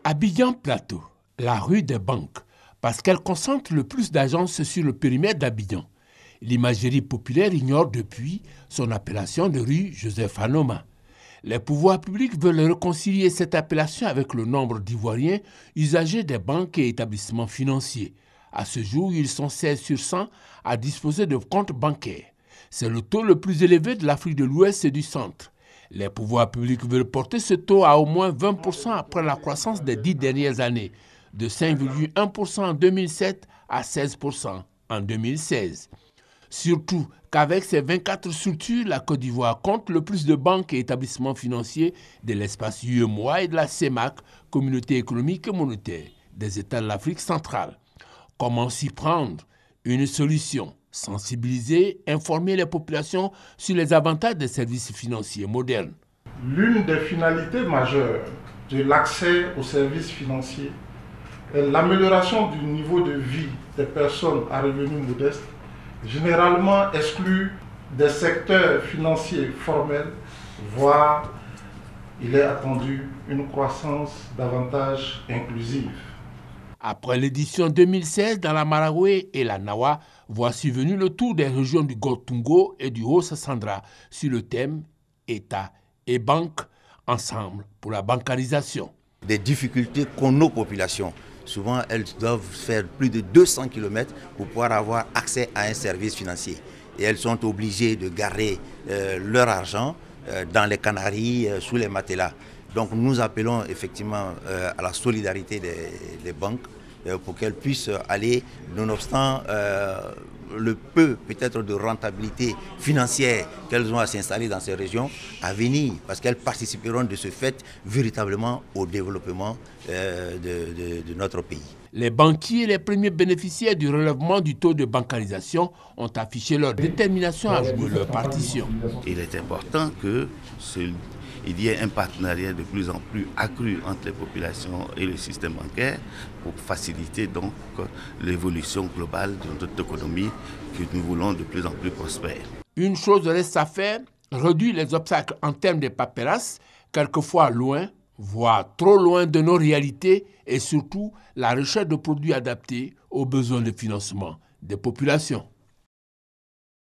Abidjan Plateau, la rue des banques, parce qu'elle concentre le plus d'agences sur le périmètre d'Abidjan. L'imagerie populaire ignore depuis son appellation de rue Joseph Anoma. Les pouvoirs publics veulent réconcilier cette appellation avec le nombre d'Ivoiriens usagers des banques et établissements financiers. À ce jour, ils sont 16 sur 100 à disposer de comptes bancaires. C'est le taux le plus élevé de l'Afrique de l'Ouest et du Centre. Les pouvoirs publics veulent porter ce taux à au moins 20% après la croissance des 10 dernières années, de 5,1% en 2007 à 16% en 2016. Surtout qu'avec ses 24 structures, la Côte d'Ivoire compte le plus de banques et établissements financiers de l'espace UEMOA et de la CEMAC, Communauté économique et monétaire, des États de l'Afrique centrale. Comment s'y prendre? Une solution: sensibiliser, informer les populations sur les avantages des services financiers modernes. L'une des finalités majeures de l'accès aux services financiers est l'amélioration du niveau de vie des personnes à revenus modestes, généralement exclues des secteurs financiers formels, voire il est attendu une croissance davantage inclusive. Après l'édition 2016 dans la Maraoué et la Nawa, voici venu le tour des régions du Goltungo et du Haut-Sassandra sur le thème État et banque ensemble pour la bancarisation. Des difficultés qu'ont nos populations. Souvent, elles doivent faire plus de 200 km pour pouvoir avoir accès à un service financier. Et elles sont obligées de garder leur argent dans les Canaries, sous les matelas. Donc nous appelons effectivement à la solidarité des banques pour qu'elles puissent aller, nonobstant le peu peut-être de rentabilité financière qu'elles ont à s'installer dans ces régions, à venir, parce qu'elles participeront de ce fait véritablement au développement de notre pays. Les banquiers, les premiers bénéficiaires du relèvement du taux de bancarisation, ont affiché leur détermination à jouer leur partition. Il est important qu'il y ait un partenariat de plus en plus accru entre les populations et le système bancaire pour faciliter donc l'évolution globale de notre économie que nous voulons de plus en plus prospère. Une chose reste à faire: réduire les obstacles en termes de paperasse, quelquefois loin, voire trop loin de nos réalités, et surtout la recherche de produits adaptés aux besoins de financement des populations.